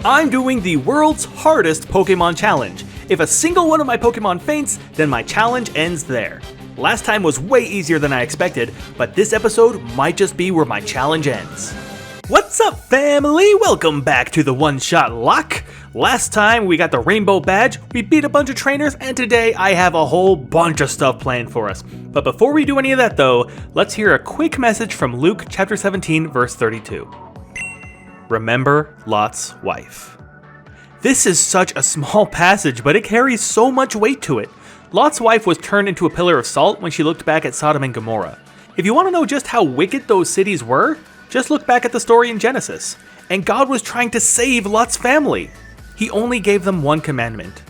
I'm doing the world's hardest Pokemon challenge. If a single one of my Pokemon faints, then my challenge ends there. Last time was way easier than I expected, but this episode might just be where my challenge ends. What's up, family? Welcome back to the one-shot Locke. Last time we got the rainbow badge, we beat a bunch of trainers, and today I have a whole bunch of stuff planned for us. But before we do any of that though, let's hear a quick message from Luke chapter 17 verse 32. Remember Lot's wife. This is such a small passage, but it carries so much weight to it. Lot's wife was turned into a pillar of salt when she looked back at Sodom and Gomorrah. If you want to know just how wicked those cities were, just look back at the story in Genesis. And God was trying to save Lot's family. He only gave them one commandment.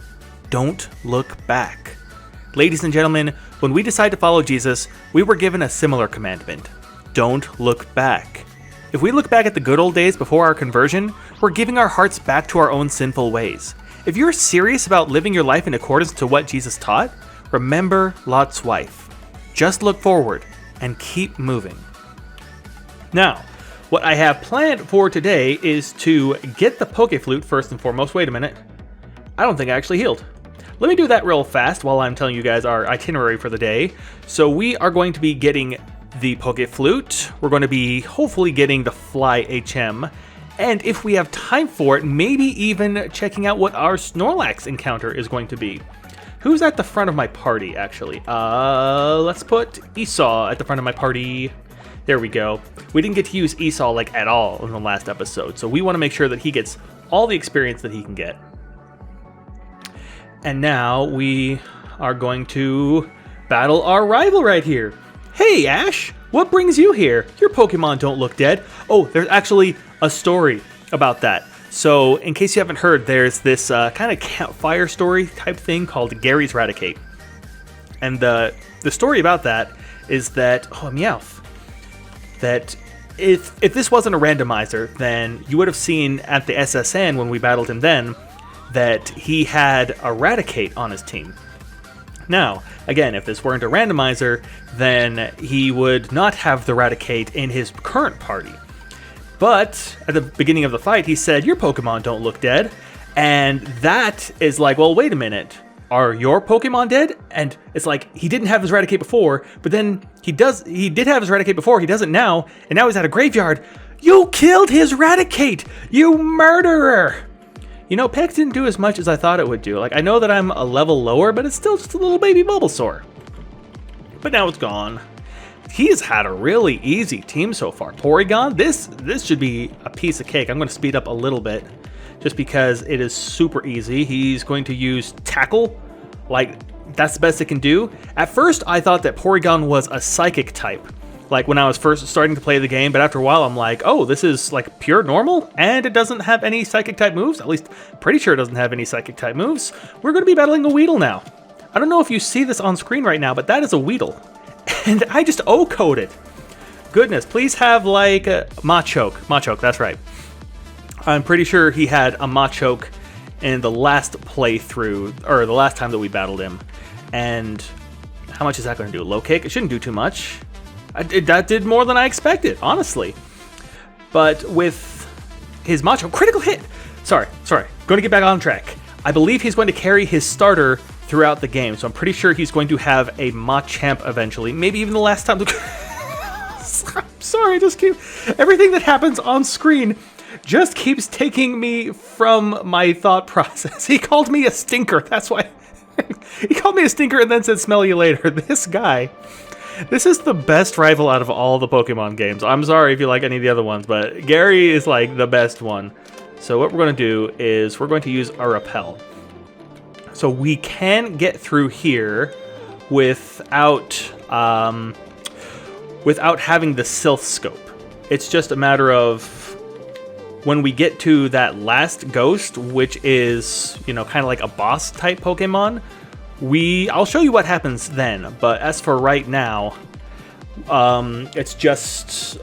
Don't look back. Ladies and gentlemen, when we decide to follow Jesus, we were given a similar commandment. Don't look back. If we look back at the good old days before our conversion, we're giving our hearts back to our own sinful ways. If you're serious about living your life in accordance to what Jesus taught, remember Lot's wife. Just look forward and keep moving. Now, what I have planned for today is to get the Pokeflute first and foremost. Wait a minute. I don't think I actually healed. Let me do that real fast while I'm telling you guys our itinerary for the day. So we are going to be getting the Pokeflute. We're going to be hopefully getting the Fly HM. And if we have time for it, maybe even checking out what our Snorlax encounter is going to be. Who's at the front of my party, actually? Let's put Esau at the front of my party. There we go. We didn't get to use Esau like at all in the last episode, so we want to make sure that he gets all the experience that he can get. And now we are going to battle our rival right here. Hey Ash, what brings you here? Your Pokemon don't look dead. Oh, there's actually a story about that. So in case you haven't heard, there's this kind of campfire story type thing called Gary's Raticate. And the story about that is that, oh Meowth, that if this wasn't a randomizer, then you would have seen at the SSN when we battled him then, that he had a Raticate on his team. Now, again, if this weren't a randomizer, then he would not have the Raticate in his current party. But at the beginning of the fight, he said, your Pokemon don't look dead. And that is like, well, wait a minute. Are your Pokemon dead? And it's like, he didn't have his Raticate before, but then he did have his Raticate before, he doesn't now, and now he's at a graveyard. You killed his Raticate! You murderer! You know, Pex didn't do as much as I thought it would do. Like, I know that I'm a level lower, but it's still just a little baby Bulbasaur. But now it's gone. He's had a really easy team so far. Porygon, this should be a piece of cake. I'm going to speed up a little bit just because it is super easy. He's going to use Tackle. Like, that's the best it can do. At first, I thought that Porygon was a Psychic type. Like when I was first starting to play the game, but after a while I'm like, oh, this is like pure normal, and it doesn't have any Psychic type moves. At least, pretty sure it doesn't have any Psychic type moves. We're going to be battling a Weedle now. I don't know if you see this on screen right now, but that is a Weedle. And I just O-coded. Goodness, please have like a Machoke. Machoke, that's right. I'm pretty sure he had a Machoke in the last playthrough, or the last time that we battled him. And how much is that going to do? Low kick? It shouldn't do too much. That did more than I expected, honestly. But with his Machoke, critical hit! Sorry. Going to get back on track. I believe he's going to carry his starter throughout the game, so I'm pretty sure he's going to have a Machamp eventually. Maybe even the last time. I'm sorry, everything that happens on screen just keeps taking me from my thought process. He called me a stinker, that's why. He called me a stinker and then said, smell you later. This guy. This is the best rival out of all the Pokemon games. I'm sorry if you like any of the other ones, but Gary is like the best one. So what we're going to do is we're going to use a Repel. So we can get through here without having the Silph Scope. It's just a matter of when we get to that last ghost, which is, you know, kind of like a boss type Pokemon, I'll show you what happens then, but as for right now, it's just,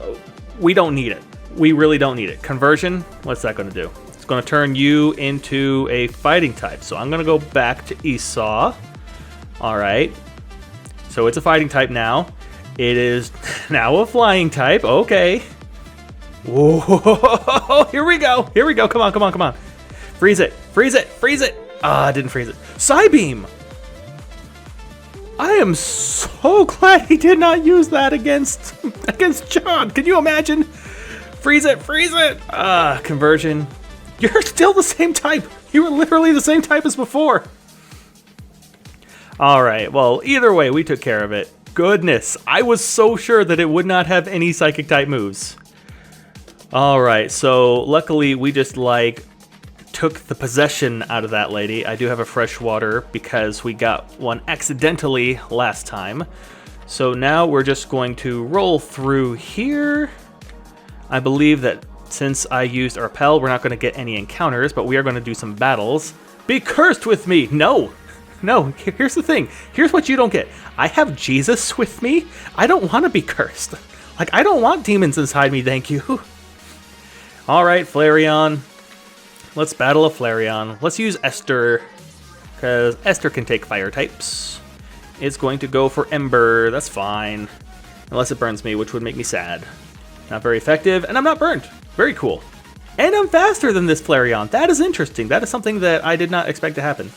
we don't need it. We really don't need it. Conversion, what's that going to do? It's going to turn you into a fighting type, so I'm going to go back to Esau. Alright, so it's a fighting type now. It is now a flying type, okay. Whoa, here we go, come on. Freeze it. Freeze it. Freeze it. Ah, I didn't freeze it. Psybeam. I am so glad he did not use that against John. Can you imagine? Freeze it. Freeze it. Ah, conversion. You're still the same type. You were literally the same type as before. All right. Well, either way, we took care of it. Goodness. I was so sure that it would not have any psychic type moves. All right. So luckily we just took the possession out of that lady. I do have a freshwater because we got one accidentally last time. So now we're just going to roll through here. I believe that since I used our repel, we're not going to get any encounters, but we are going to do some battles. Be cursed with me! No! No, here's the thing. Here's what you don't get. I have Jesus with me. I don't want to be cursed. I don't want demons inside me, thank you. All right, Flareon. Let's battle a Flareon. Let's use Esther, because Esther can take fire types. It's going to go for Ember. That's fine. Unless it burns me, which would make me sad. Not very effective, and I'm not burned. Very cool. And I'm faster than this Flareon. That is interesting. That is something that I did not expect to happen.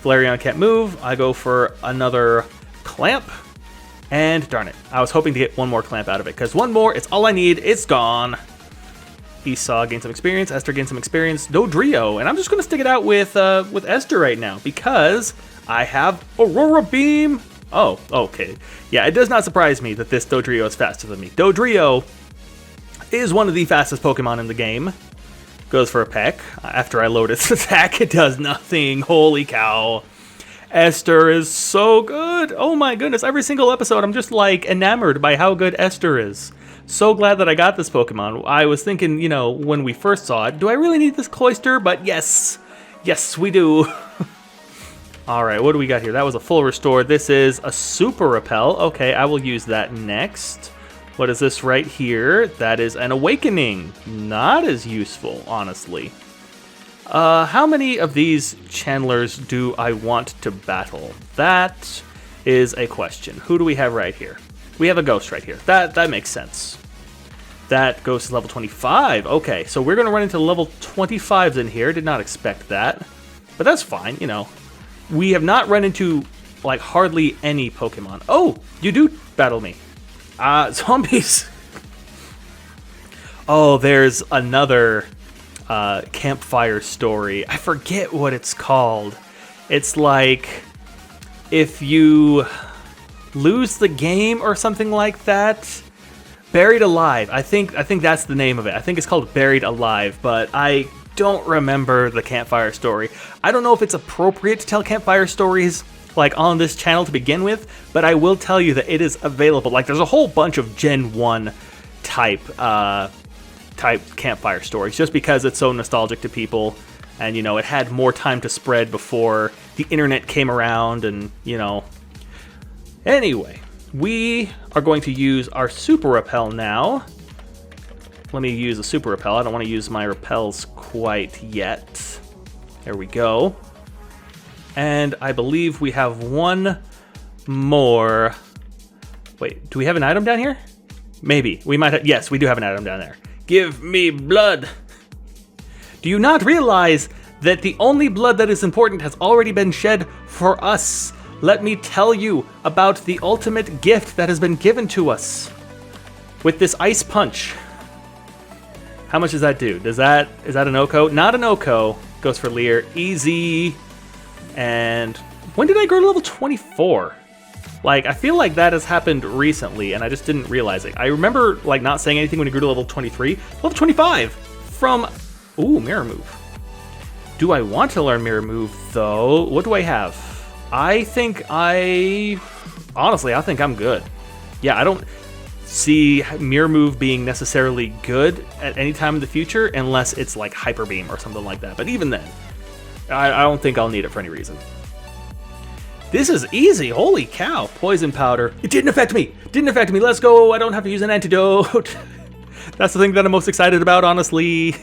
Flareon can't move. I go for another Clamp. And darn it. I was hoping to get one more Clamp out of it, because one more, it's all I need. It's gone. Esau gained some experience. Esther gained some experience. Dodrio. And I'm just going to stick it out with Esther right now, because I have Aurora Beam. Oh, okay. Yeah, it does not surprise me that this Dodrio is faster than me. Dodrio is one of the fastest Pokemon in the game. Goes for a peck. After I load its attack, it does nothing. Holy cow. Esther is so good. Oh my goodness. Every single episode, I'm just enamored by how good Esther is. So glad that I got this Pokemon. I was thinking, when we first saw it, do I really need this Cloyster? But yes. Yes, we do. All right, what do we got here? That was a full restore. This is a super repel. Okay, I will use that next. What is this right here? That is an awakening. Not as useful, honestly. How many of these channelers do I want to battle? That is a question. Who do we have right here? We have a ghost right here. That makes sense. That goes to level 25. Okay, so we're going to run into level 25s in here. Did not expect that. But that's fine, We have not run into, hardly any Pokemon. Oh, you do battle me. Zombies. Oh, there's another campfire story. I forget what it's called. It's if you lose the game or something like that. Buried Alive. I think that's the name of it. I think it's called Buried Alive, but I don't remember the campfire story. I don't know if it's appropriate to tell campfire stories on this channel to begin with, but I will tell you that it is available. There's a whole bunch of Gen 1 type campfire stories, just because it's so nostalgic to people, and it had more time to spread before the internet came around, and Anyway, we are going to use our super repel now. Let me use a super repel. I don't want to use my repels quite yet. There we go. And I believe we have one more. Wait, do we have an item down here? Maybe. We might have. Yes, we do have an item down there. Give me blood. Do you not realize that the only blood that is important has already been shed for us? Let me tell you about the ultimate gift that has been given to us with this ice punch. How much does that do? Is that an Oko? Not an Oko. Goes for Leer. Easy. And when did I grow to level 24? I feel like that has happened recently, and I just didn't realize it. I remember, not saying anything when I grew to level 23. Level 25 from... Ooh, Mirror Move. Do I want to learn Mirror Move, though? What do I have? Honestly, I think I'm good. Yeah, I don't see Mirror Move being necessarily good at any time in the future, unless it's Hyper Beam or something like that. But even then, I don't think I'll need it for any reason. This is easy. Holy cow. Poison powder. It didn't affect me. Didn't affect me. Let's go. I don't have to use an antidote. That's the thing that I'm most excited about, honestly.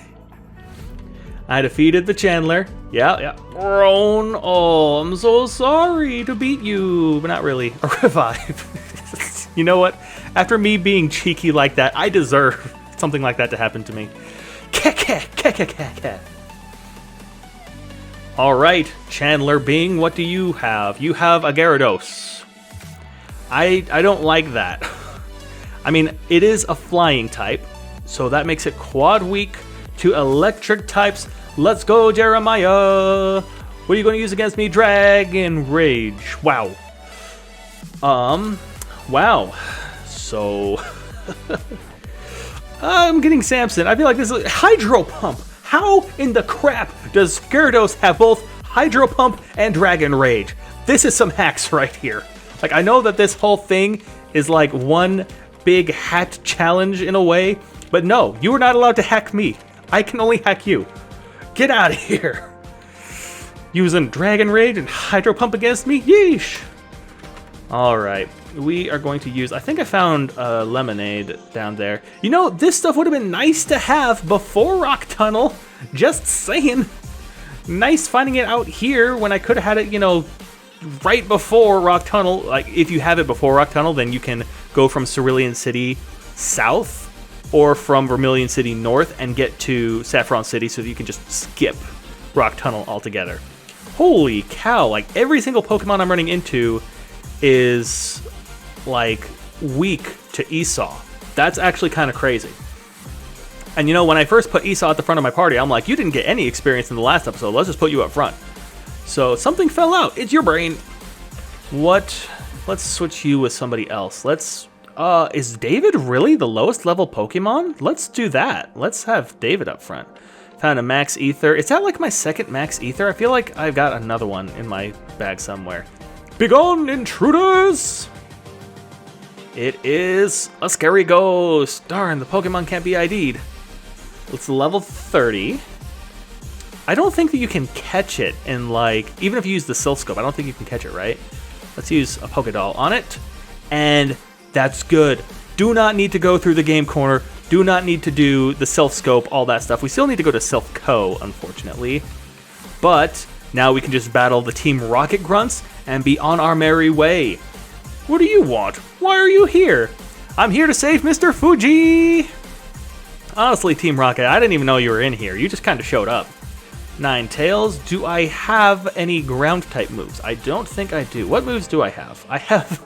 I defeated the Chandler. Yeah. Roan. Oh, I'm so sorry to beat you. But not really. A revive. You know what? After me being cheeky like that, I deserve something like that to happen to me. Alright, Chandler Bing, what do you have? You have a Gyarados. I don't like that. I mean, it is a flying type, so that makes it quad weak to electric types. Let's go, Jeremiah! What are you going to use against me? Dragon Rage. Wow. Wow. So... I'm getting Samson. I feel like this is Hydro Pump. How in the crap does Gyarados have both Hydro Pump and Dragon Rage? This is some hacks right here. Like, I know that this whole thing is like one big hacked challenge in a way, but no, you are not allowed to hack me. I can only hack you. Get out of here. Using Dragon Rage and Hydro Pump against me? Yeesh. Alright, we are going to use... I think I found a Lemonade down there. You know, this stuff would have been nice to have before Rock Tunnel. Just saying. Nice finding it out here when I could have had it, you know, right before Rock Tunnel. Like, if you have it before Rock Tunnel, then you can go from Cerulean City south or from Vermilion City north and get to Saffron City so that you can just skip Rock Tunnel altogether. Holy cow, like every single Pokemon I'm running into is like weak to Esau. That's actually kind of crazy. And you know, when I first put Esau at the front of my party, I'm like, you didn't get any experience in the last episode, let's just put you up front. So something fell out. It's your brain. What? Let's switch you with somebody else. Let's is David really the lowest level Pokemon? Let's do that. Let's have David up front. Found a Max Ether. Is that like my second Max Ether? I feel like I've got another one in my bag somewhere. Begone, intruders! It is a scary ghost. Darn, the Pokemon can't be ID'd. It's level 30. I don't think that you can catch it in, like, even if you use the Silph Scope, I don't think you can catch it, right? Let's use a Pokédoll on it. And that's good. Do not need to go through the game corner. Do not need to do the Silph Scope, all that stuff. We still need to go to Silph Co, unfortunately. But now we can just battle the Team Rocket Grunts and be on our merry way. What do you want? Why are you here? I'm here to save Mr. Fuji! Honestly, Team Rocket, I didn't even know you were in here. You just kind of showed up. Ninetales, do I have any ground-type moves? I don't think I do. What moves do I have? I have...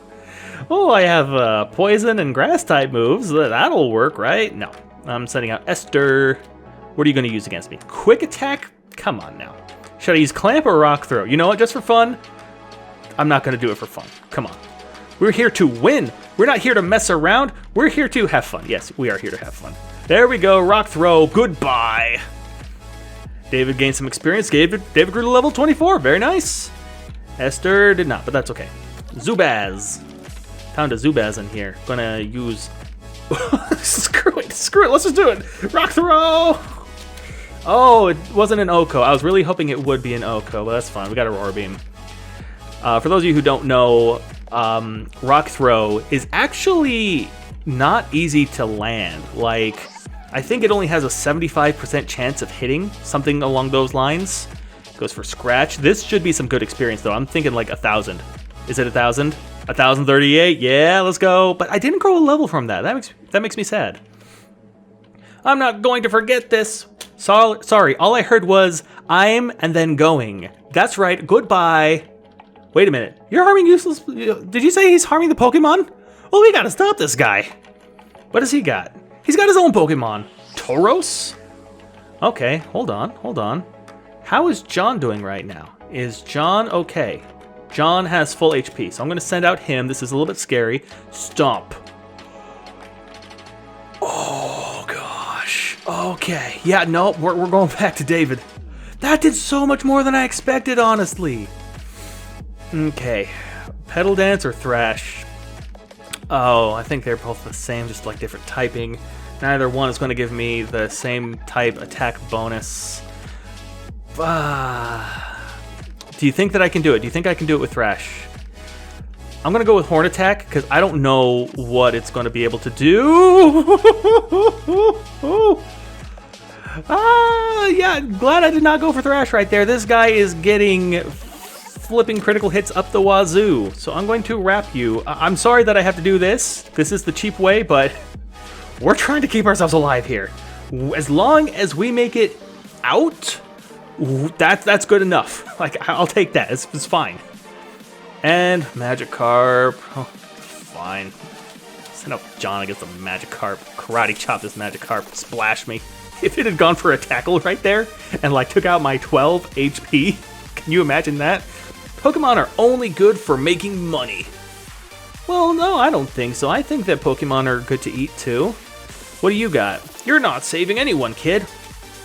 Oh, I have poison and grass-type moves. That'll work, right? No. I'm sending out Esther. What are you going to use against me? Quick Attack? Come on now. Should I use Clamp or Rock Throw? You know what? Just for fun? I'm not going to do it for fun. Come on. We're here to win. We're not here to mess around. We're here to have fun. Yes, we are here to have fun. There we go. Rock Throw. Goodbye. David gained some experience. David grew to level 24. Very nice. Esther did not, but that's okay. Zubaz. Found a Zubaz in here. Gonna use... Screw it. Let's just do it. Rock Throw. Oh, it wasn't an Oko. I was really hoping it would be an Oko, but that's fine. We got a Roar Beam. For those of you who don't know, Rock Throw is actually not easy to land. Like, I think it only has a 75% chance of hitting, something along those lines. Goes for Scratch. This should be some good experience, though. I'm thinking like 1,000. Is it 1,000? 1,038? Yeah, let's go. But I didn't grow a level from that. That makes me sad. I'm not going to forget this. Sorry, all I heard was, I'm and then going. That's right, goodbye. Wait a minute, you're harming useless... Did you say he's harming the Pokemon? Well, we gotta stop this guy. What does he got? He's got his own Pokemon. Tauros? Okay, hold on. How is John doing right now? Is John okay? John has full HP, so I'm gonna send out him. This is a little bit scary. Stomp. Oh, gosh. Okay, yeah, no, we're going back to David. That did so much more than I expected, honestly. Okay, Petal Dance or Thrash? Oh, I think they're both the same, just like different typing. Neither one is going to give me the same type attack bonus. Do you think that I can do it? Do you think I can do it with Thrash? I'm going to go with Horn Attack, because I don't know what it's going to be able to do. Yeah, glad I did not go for Thrash right there. This guy is getting... flipping critical hits up the wazoo. So I'm going to wrap you. I'm sorry that I have to do this. This is the cheap way, but we're trying to keep ourselves alive here. As long as we make it out, Ooh, that's good enough. Like, I'll take that. It's fine. And Magikarp. Oh, fine. Send up John against the Magikarp. Karate chop this Magikarp. Splash me. If it had gone for a tackle right there and like took out my 12 HP, can you imagine that? Pokemon are only good for making money. Well, no, I don't think so. I think that Pokemon are good to eat too. What do you got? You're not saving anyone, kid.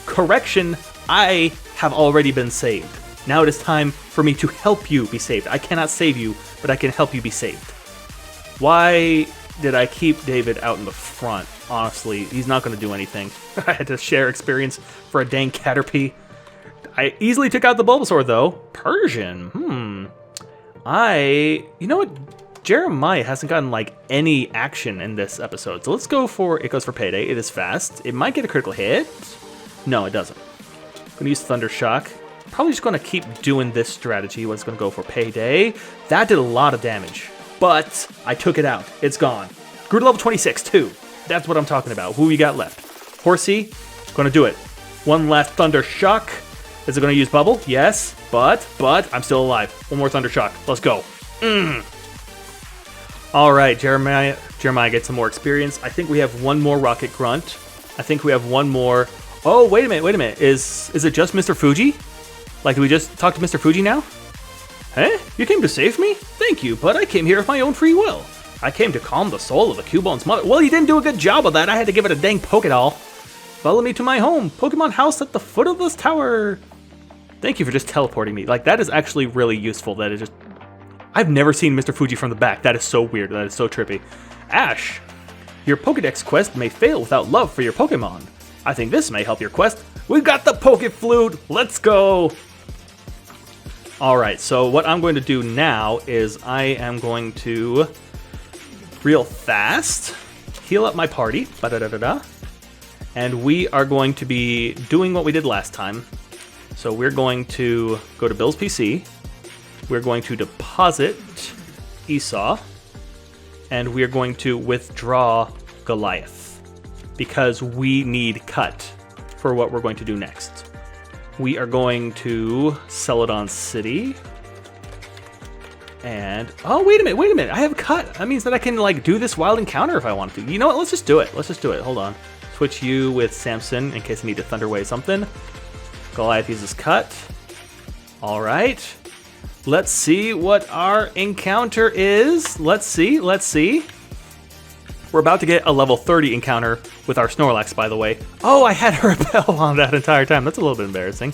Correction, I have already been saved. Now it is time for me to help you be saved. I cannot save you, but I can help you be saved. Why did I keep David out in the front? Honestly, he's not going to do anything. I had to share experience for a dang Caterpie. I easily took out the Bulbasaur, though. Persian. You know what? Jeremiah hasn't gotten, like, any action in this episode. So let's go for... It goes for Payday. It is fast. It might get a critical hit. No, it doesn't. I'm going to use Thunder Shock. Probably just going to keep doing this strategy. What's going to go for Payday. That did a lot of damage. But I took it out. It's gone. Grew to level 26, too. That's what I'm talking about. Who we got left? Horsey. Going to do it. One last Thunder Shock. Is it going to use Bubble? Yes. But I'm still alive. One more Thunder Shock. Let's go. All right, Jeremiah gets some more experience. I think we have one more Rocket Grunt. I think we have one more. Oh, wait a minute. Is it just Mr. Fuji? Like, do we just talk to Mr. Fuji now? Huh? You came to save me? Thank you, but I came here of my own free will. I came to calm the soul of the Cubone's mother. Well, you didn't do a good job of that. I had to give it a dang Pokédoll. Follow me to my home, Pokemon house at the foot of this tower. Thank you for just teleporting me. Like, that is actually really useful. That is just... I've never seen Mr. Fuji from the back. That is so weird. That is so trippy. Ash, your Pokedex quest may fail without love for your Pokemon. I think this may help your quest. We've got the Poke Flute. Let's go. All right, so what I'm going to do now is I am going to real fast heal up my party. Ba-da-da-da-da. And we are going to be doing what we did last time. So we're going to go to Bill's PC. We're going to deposit Esau. And we're going to withdraw Goliath. Because we need cut for what we're going to do next. We are going to Celadon City. And, oh, wait a minute. I have a cut. That means that I can, like, do this wild encounter if I want to. You know what? Let's just do it. Hold on. Switch you with Samson in case I need to Thunder Wave something. Goliath uses cut. All right. Let's see what our encounter is. Let's see. We're about to get a level 30 encounter with our Snorlax, by the way. Oh, I had a repel on that entire time. That's a little bit embarrassing.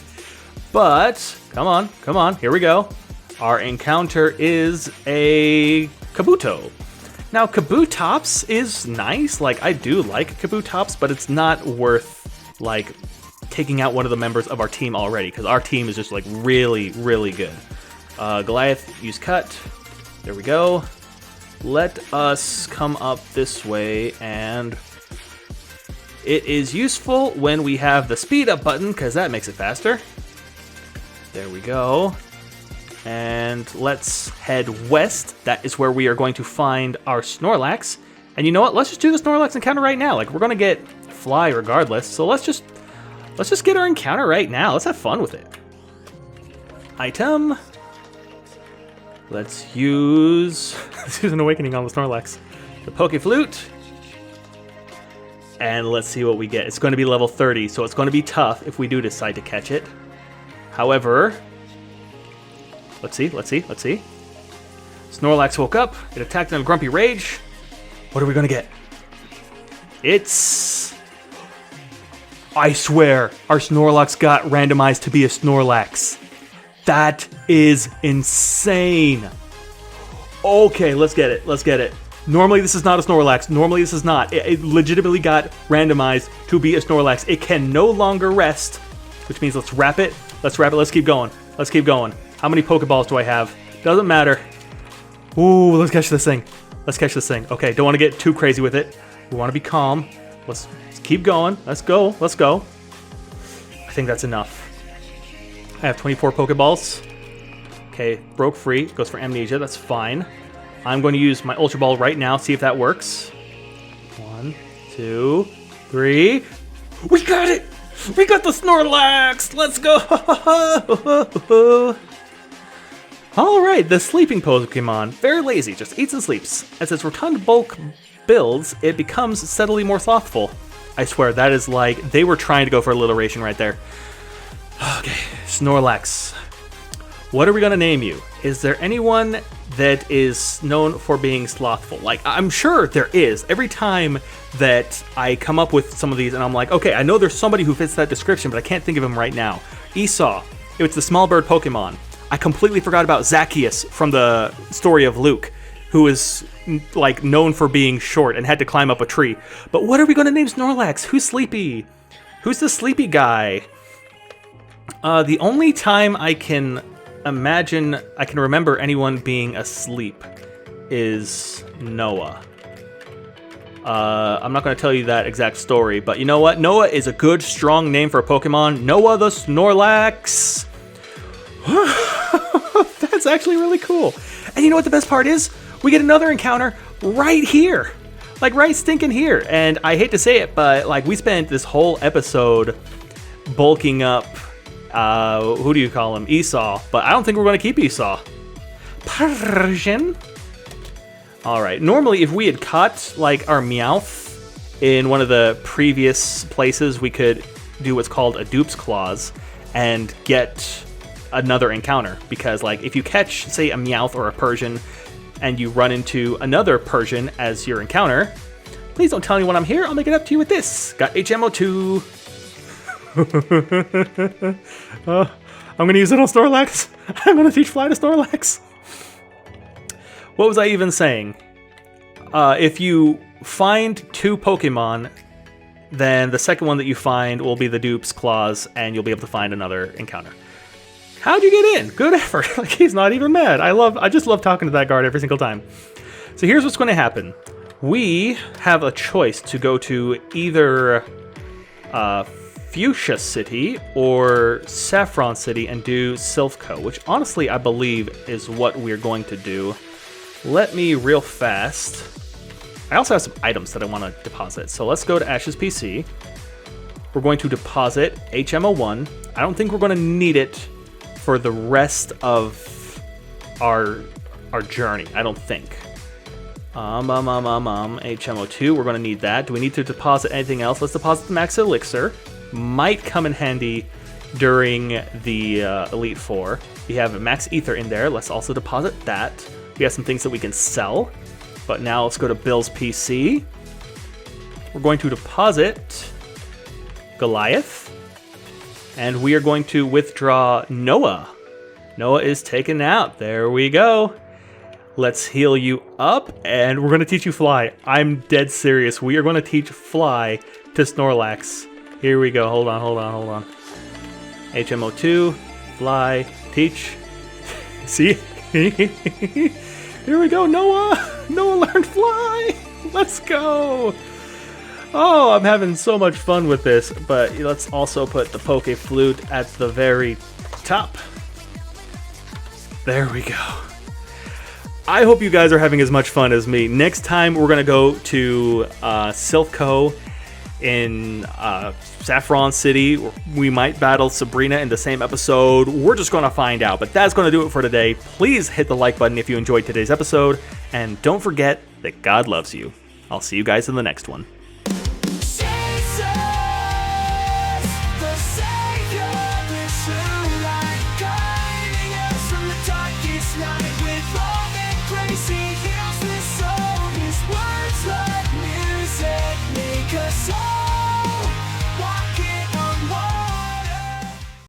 But, come on. Here we go. Our encounter is a Kabuto. Now, Kabutops is nice. Like, I do like Kabutops, but it's not worth, like, taking out one of the members of our team already, because our team is just, like, really, really good. Goliath, use cut. There we go. Let us come up this way, and it is useful when we have the speed up button, because that makes it faster. There we go. And let's head west. That is where we are going to find our Snorlax. And you know what? Let's just do the Snorlax encounter right now. Like, we're going to get Fly regardless. So let's just get our encounter right now. Let's have fun with it. Item. Let's use an Awakening on the Snorlax. The Poke Flute. And let's see what we get. It's going to be level 30, so it's going to be tough if we do decide to catch it. However... Let's see. Snorlax woke up. It attacked in a grumpy rage. What are we going to get? It's... I swear, our Snorlax got randomized to be a Snorlax. That is insane. Okay, let's get it. Normally this is not a Snorlax. It legitimately got randomized to be a Snorlax. It can no longer rest, which means let's wrap it. Let's keep going. How many Pokeballs do I have? Doesn't matter. Ooh, let's catch this thing. Okay, don't want to get too crazy with it. We want to be calm. Let's keep going. Let's go. I think that's enough. I have 24 Pokeballs. Okay, broke free. Goes for Amnesia. That's fine. I'm going to use my Ultra Ball right now. See if that works. 1, 2, 3. We got it! We got the Snorlax! Let's go! Alright, the sleeping Pokemon. Very lazy, just eats and sleeps. As its rotund bulk builds, it becomes steadily more slothful. I swear, that is like, they were trying to go for alliteration right there. Okay, Snorlax. What are we gonna name you? Is there anyone that is known for being slothful? Like, I'm sure there is. Every time that I come up with some of these and I'm like, okay, I know there's somebody who fits that description, but I can't think of him right now. Esau, it's the small bird Pokemon. I completely forgot about Zacchaeus from the story of Luke, who is like known for being short and had to climb up a tree. But what are we gonna name Snorlax? Who's sleepy? Who's the sleepy guy? The only time I can remember anyone being asleep is Noah. I'm not going to tell you that exact story, but you know what? Noah is a good, strong name for a Pokemon. Noah the Snorlax. That's actually really cool. And you know what the best part is? We get another encounter right here. Like, right stinking here. And I hate to say it, but like, we spent this whole episode bulking up who do you call him? Esau. But I don't think we're going to keep Esau. Persian. Alright, normally if we had caught, like, our Meowth in one of the previous places, we could do what's called a dupe's clause and get another encounter. Because, like, if you catch, say, a Meowth or a Persian, and you run into another Persian as your encounter, please don't tell anyone I'm here, I'll make it up to you with this. Got HMO2. I'm gonna use it on Snorlax. I'm gonna teach Fly to Snorlax. What was I even saying? If you find 2 Pokemon, then the second one that you find will be the dupe's clause, and you'll be able to find another encounter. How'd you get in? Good effort. Like, he's not even mad. I just love talking to that guard every single time. So here's what's going to happen. We have a choice to go to either Fuchsia City or Saffron City and do Silphco, which honestly I believe is what we're going to do. Let me real fast. I also have some items that I want to deposit. So let's go to Ash's PC. We're going to deposit HMO1. I don't think we're going to need it for the rest of our journey. I don't think. HMO2, we're going to need that. Do we need to deposit anything else? Let's deposit the Max Elixir. Might come in handy during the Elite Four. We have a Max Ether in there. Let's also deposit that. We have some things that we can sell. But now let's go to Bill's PC. We're going to deposit Goliath. And we are going to withdraw Noah. Noah is taken out. There we go. Let's heal you up, and we're going to teach you Fly. I'm dead serious. We are going to teach Fly to Snorlax. Here we go. Hold on. HMO2, Fly, teach. See? Here we go, Noah. Noah learned Fly. Let's go. Oh, I'm having so much fun with this, but let's also put the Poke Flute at the very top. There we go. I hope you guys are having as much fun as me. Next time, we're going to go to Silphco in Saffron City. We might battle Sabrina in the same episode. We're just going to find out, but that's going to do it for today. Please hit the like button if you enjoyed today's episode, and don't forget that God loves you. I'll see you guys in the next one. Crazy